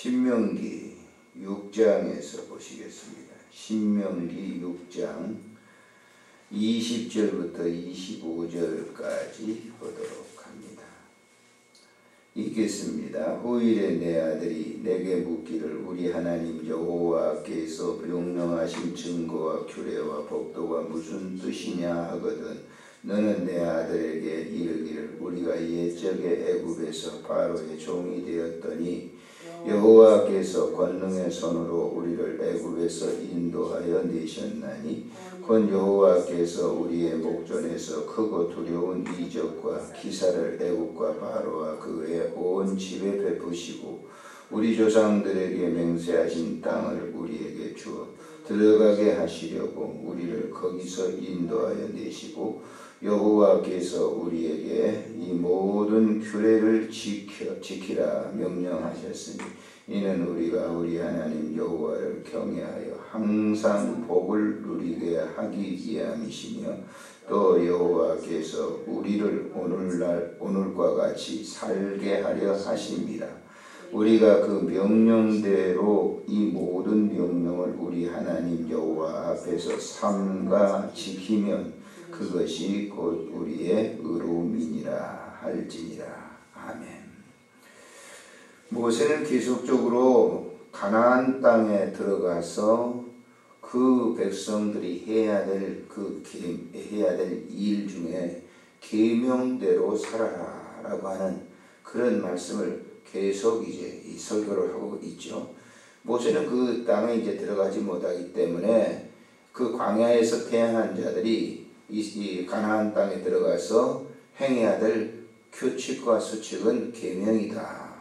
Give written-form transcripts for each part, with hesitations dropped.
신명기 6장에서 보시겠습니다. 신명기 6장 20절부터 25절까지 보도록 합니다. 읽겠습니다. 후일에 내 아들이 내게 묻기를 우리 하나님 여호와께서 명령하신 증거와 규례와 법도가 무슨 뜻이냐 하거든 너는 내 아들에게 이르기를 우리가 옛적에 애굽에서 바로의 종이 되었더니 여호와께서 권능의 손으로 우리를 애굽에서 인도하여 내셨나니 곧 여호와께서 우리의 목전에서 크고 두려운 이적과 기사를 애굽과 바로와 그의 온 집에 베푸시고 우리 조상들에게 맹세하신 땅을 우리에게 주어 들어가게 하시려고 우리를 거기서 인도하여 내시고 여호와께서 우리에게 이 모든 규례를 지키라 명령하셨으니 이는 우리가 우리 하나님 여호와를 경외하여 항상 복을 누리게 하기 위함이시며 또 여호와께서 우리를 오늘과 같이 살게 하려 하심이라. 우리가 그 명령대로 이 모든 명령을 우리 하나님 여호와 앞에서 삼가 지키면 그것이 곧 우리의 의로움이니라 할지니라. 아멘. 모세는 계속적으로 가나안 땅에 들어가서 그 백성들이 해야 될 일 중에 계명대로 살아라라고 하는 그런 말씀을 계속 이제 이 설교를 하고 있죠. 모세는 그 땅에 이제 들어가지 못하기 때문에 그 광야에서 태어난 자들이 이 가나안 땅에 들어가서 행해야 될 규칙과 수칙은 계명이다.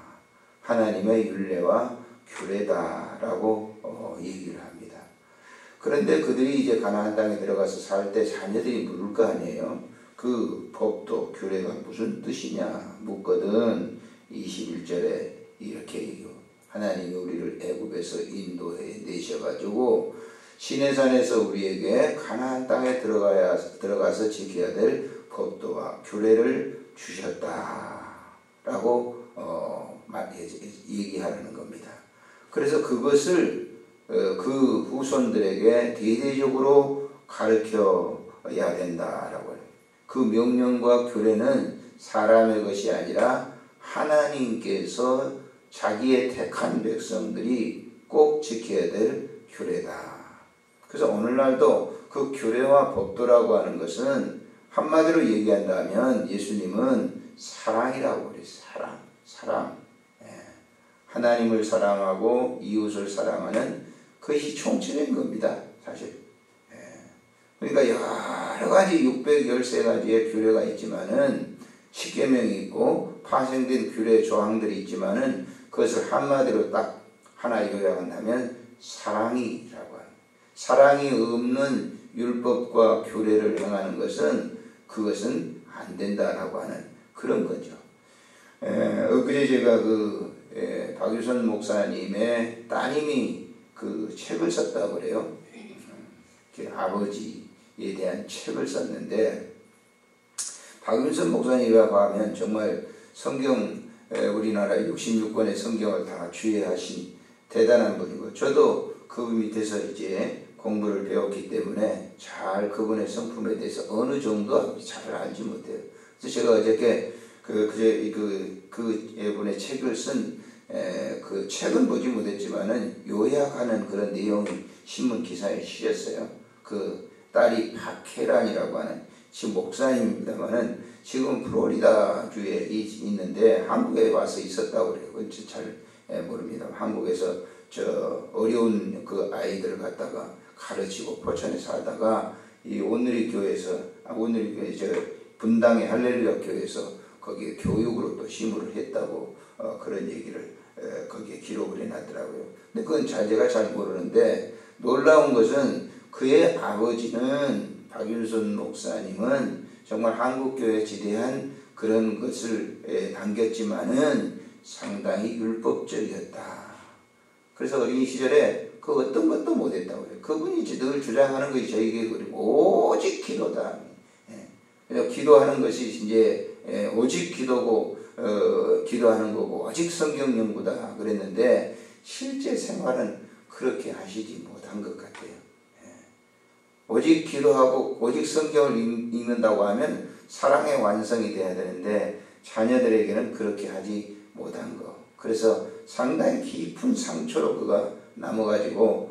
하나님의 율례와 규례다라고 얘기를 합니다. 그런데 그들이 이제 가나안 땅에 들어가서 살 때 자녀들이 물을 거 아니에요. 그 법도 규례가 무슨 뜻이냐 묻거든 21절에 이렇게 얘기해요. 하나님이 우리를 애굽에서 인도해 내셔가지고 시내산에서 우리에게 가나안 땅에 들어가서 지켜야 될 법도와 규례를 주셨다라고 얘기하는 겁니다. 그래서 그것을 그 후손들에게 대대적으로 가르쳐야 된다라고 해요. 그 명령과 규례는 사람의 것이 아니라 하나님께서 자기의 택한 백성들이 꼭 지켜야 될 규례다. 그래서 오늘날도 그 규례와 법도라고 하는 것은 한마디로 얘기한다면 예수님은 사랑이라고 그래요. 사랑. 하나님을 사랑하고 이웃을 사랑하는 그것이 총체인 겁니다. 사실. 그러니까 여러 가지 613가지의 규례가 있지만은 십계명이 있고 파생된 규례 조항들이 있지만은 그것을 한마디로 딱 하나 요약한다면 사랑이라고 합니다. 사랑이 없는 율법과 규례를 행하는 것은 그것은 안 된다라고 하는 그런 거죠. 엊그제 제가 박유선 목사님의 따님이 그 책을 썼다고 그래요. 아버지에 대한 책을 썼는데 박윤선 목사님이라고 하면 정말 성경 우리나라 66권의 성경을 다 주의하신 대단한 분이고 저도 그 밑에서 이제 공부를 배웠기 때문에 잘 그분의 성품에 대해서 어느 정도 잘 알지 못해요. 그래서 제가 어저께 그분의 책을 쓴 그 책은 보지 못했지만은 요약하는 그런 내용이 신문 기사에 실렸어요. 그 딸이 박혜란이라고 하는 지금 목사님입니다만은 지금 플로리다 주에 있는데 한국에 와서 있었다고 그래요. 그건 잘 모릅니다. 한국에서 저 어려운 그 아이들을 갖다가 가르치고 포천에 살다가 이 온누리 교회에서 분당의 할렐루야 교회에서 거기에 교육으로 또 심부를 했다고 그런 얘기를 거기에 기록을 해놨더라고요. 근데 그건 제가 잘 모르는데 놀라운 것은 그의 아버지는 박윤선 목사님은 정말 한국교회에 지대한 그런 것을 남겼지만은 상당히 율법적이었다. 그래서 어린 시절에 그 어떤 것도 못했다고 해요. 그분이 늘 주장하는 것이 저에게 오직 기도다. 그래서 기도하는 것이 이제 오직 기도고 기도하는 거고 오직 성경 연구다 그랬는데 실제 생활은 그렇게 하시지 못한 것 같아요. 오직 기도하고 오직 성경을 읽는다고 하면 사랑의 완성이 돼야 되는데 자녀들에게는 그렇게 하지 못한 거. 그래서 상당히 깊은 상처로 그가 남아가지고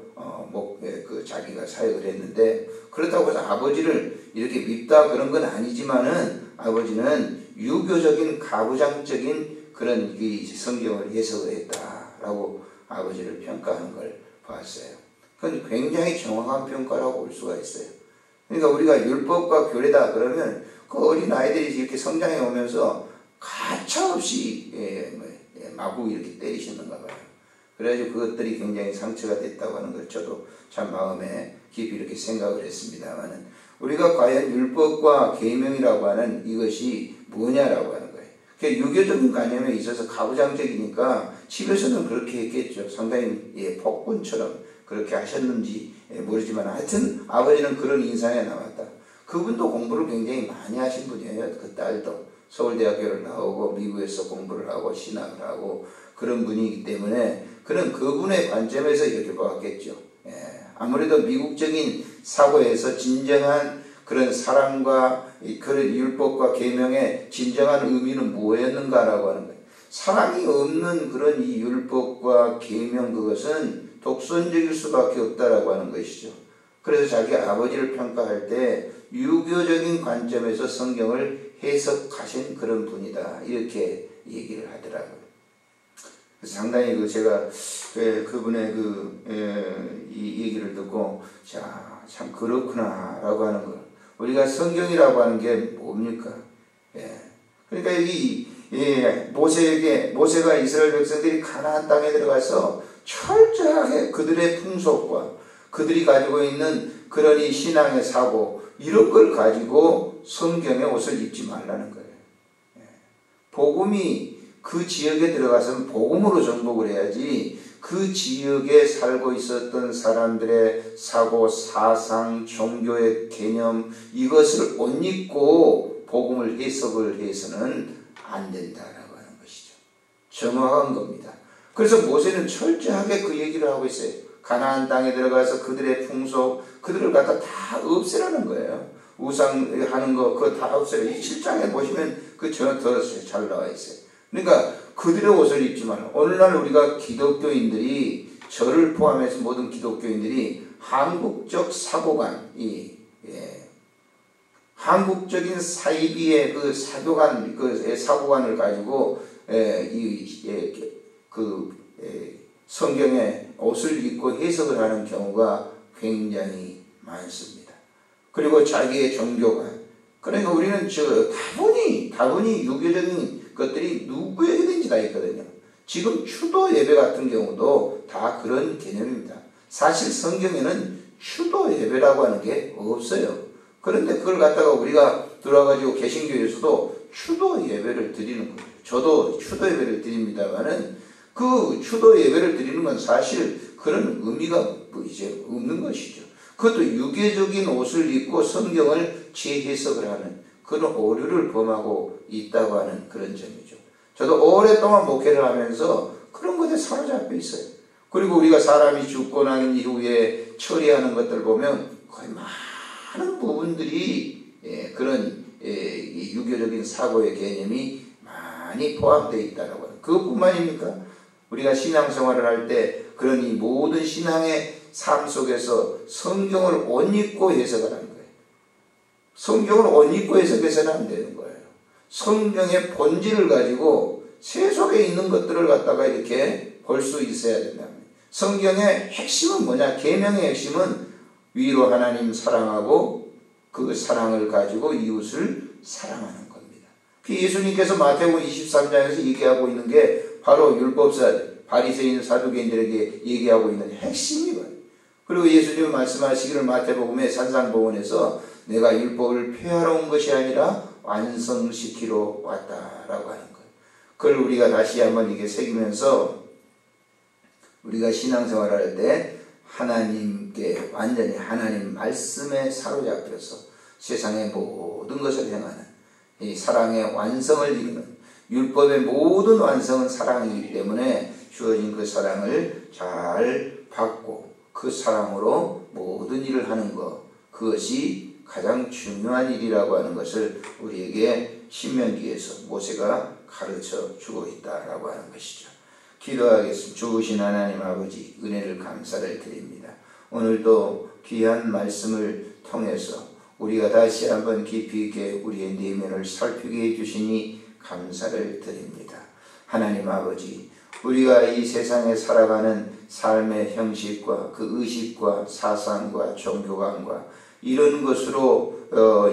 자기가 사역을 했는데, 그렇다고 해서 아버지를 이렇게 밉다 그런 건 아니지만은 아버지는 유교적인 가부장적인 그런 이 성경을 해석을 했다라고 아버지를 평가하는 걸 봤어요. 그건 굉장히 정확한 평가라고 볼 수가 있어요. 그러니까 우리가 율법과 교례다 그러면 그 어린 아이들이 이렇게 성장해 오면서 가차없이 마구 이렇게 때리시는가 봐요. 그래가지고 그것들이 굉장히 상처가 됐다고 하는 걸 저도 참 마음에 깊이 이렇게 생각을 했습니다만은, 우리가 과연 율법과 계명이라고 하는 이것이 뭐냐라고 하는 거예요. 유교적인 관념에 있어서 가부장적이니까 집에서는 그렇게 했겠죠. 상당히 폭군처럼 그렇게 하셨는지 모르지만 하여튼 아버지는 그런 인상에 남았다. 그분도 공부를 굉장히 많이 하신 분이에요. 그 딸도 서울대학교를 나오고 미국에서 공부를 하고 신학을 하고 그런 분이기 때문에 그는 그분의 관점에서 이렇게 보았겠죠. 아무래도 미국적인 사고에서 진정한 그런 사랑과 그런 율법과 계명의 진정한 의미는 뭐였는가라고 하는 거예요. 사랑이 없는 그런 이 율법과 계명, 그것은 독선적일 수밖에 없다라고 하는 것이죠. 그래서 자기 아버지를 평가할 때 유교적인 관점에서 성경을 해석하신 그런 분이다, 이렇게 얘기를 하더라고요. 그래서 상당히 제가 그분의 이 얘기를 듣고 참 그렇구나라고 하는 걸, 우리가 성경이라고 하는 게 뭡니까? 그러니까 모세가 이스라엘 백성들이 가나안 땅에 들어가서 철저하게 그들의 풍속과 그들이 가지고 있는 그런 이 신앙의 사고, 이런 걸 가지고 성경의 옷을 입지 말라는 거예요. 복음이 그 지역에 들어가서는 복음으로 정복을 해야지, 그 지역에 살고 있었던 사람들의 사고, 사상, 종교의 개념, 이것을 옷 입고 복음을 해석을 해서는 안 된다라고 하는 것이죠. 정확한 겁니다. 그래서 모세는 철저하게 그 얘기를 하고 있어요. 가나안 땅에 들어가서 그들의 풍속, 그들을 갖다 다 없애라는 거예요. 우상 하는 거 그거 다 없애라. 이 7장에 보시면 그 더 잘 나와 있어요. 그러니까 그들의 옷을 입지 말라. 오늘날 우리가 기독교인들이, 저를 포함해서 모든 기독교인들이 한국적 사고관, 한국적인 사이비의 그 사교관, 그 사고관을 가지고 성경의 옷을 입고 해석을 하는 경우가 굉장히 많습니다. 그리고 자기의 종교관. 그러니까 우리는 다분히 유교적인 것들이 누구에게든지 다 있거든요. 지금 추도 예배 같은 경우도 다 그런 개념입니다. 사실 성경에는 추도 예배라고 하는 게 없어요. 그런데 그걸 갖다가 우리가 들어와가지고 개신교에서도 추도 예배를 드리는 거예요. 저도 추도 예배를 드립니다만은 그 추도 예배를 드리는 건 사실 그런 의미가 이제 없는 것이죠. 그것도 유교적인 옷을 입고 성경을 재해석을 하는 그런 오류를 범하고 있다고 하는 그런 점이죠. 저도 오랫동안 목회를 하면서 그런 것에 사로잡혀 있어요. 그리고 우리가 사람이 죽고 난 이후에 처리하는 것들 보면 거의 많은 부분들이 그런 유교적인 사고의 개념이 많이 포함되어 있다고 하는, 그것뿐만입니까? 우리가 신앙생활을 할 때 그런 이 모든 신앙의 삶 속에서 성경을 옷 입고 해석을 하는 거예요. 성경을 옷 입고 해석해서는 안 되는 거예요. 성경의 본질을 가지고 세 속에 있는 것들을 갖다가 이렇게 볼 수 있어야 된다. 성경의 핵심은 뭐냐? 계명의 핵심은 위로 하나님 사랑하고 그 사랑을 가지고 이웃을 사랑하는 겁니다. 예수님께서 마태복음 23장에서 얘기하고 있는 게 바로 율법사들, 바리새인 사두개인들에게 얘기하고 있는 핵심이거든요. 그리고 예수님은 말씀하시기를 마태복음의 산상보훈에서 내가 율법을 폐하러 온 것이 아니라 완성시키러 왔다라고 하는 거예요. 그걸 우리가 다시 한번 이게 새기면서 우리가 신앙생활을 할 때 하나님께 완전히 하나님 말씀에 사로잡혀서 세상의 모든 것을 행하는 이 사랑의 완성을 이루는, 율법의 모든 완성은 사랑이기 때문에 주어진 그 사랑을 잘 받고 그 사랑으로 모든 일을 하는 것, 그것이 가장 중요한 일이라고 하는 것을 우리에게 신명기에서 모세가 가르쳐 주고 있다라고 하는 것이죠. 기도하겠습니다. 좋으신 하나님 아버지, 은혜를 감사를 드립니다. 오늘도 귀한 말씀을 통해서 우리가 다시 한번 깊이 있게 우리의 내면을 살피게 해주시니 감사를 드립니다. 하나님 아버지, 우리가 이 세상에 살아가는 삶의 형식과 그 의식과 사상과 종교관과 이런 것으로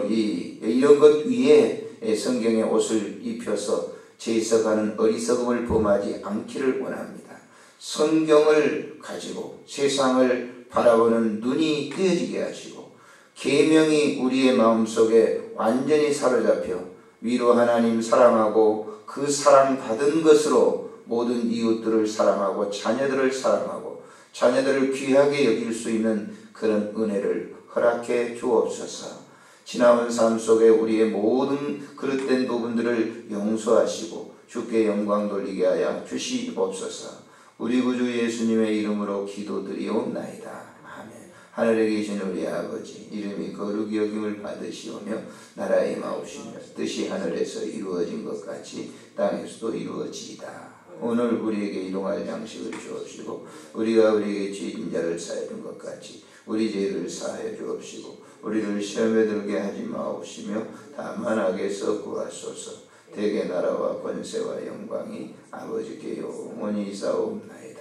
이런 것 위에 성경의 옷을 입혀서 재해석하는 어리석음을 범하지 않기를 원합니다. 성경을 가지고 세상을 바라보는 눈이 뜨여지게 하시고 계명이 우리의 마음속에 완전히 사로잡혀 위로 하나님 사랑하고 그 사랑받은 것으로 모든 이웃들을 사랑하고 자녀들을 사랑하고 자녀들을 귀하게 여길 수 있는 그런 은혜를 허락해 주옵소서. 지나온 삶 속에 우리의 모든 그릇된 부분들을 용서하시고 주께 영광 돌리게 하여 주시옵소서. 우리 구주 예수님의 이름으로 기도드리옵나이다. 아멘. 하늘에 계신 우리 아버지, 이름이 거룩히 여김을 받으시오며 나라에 임하옵시며 뜻이 하늘에서 이루어진 것 같이 땅에서도 이루어지이다. 오늘 우리에게 일용할 양식을 주옵시고 우리가 우리에게 죄진 자를 사하는 것 같이 우리 죄를 사하여 주옵시고 우리를 시험에 들게 하지 마옵시며 다만 악에서 구하소서. 대개 나라와 권세와 영광이 아버지께 영원히 있사옵나이다.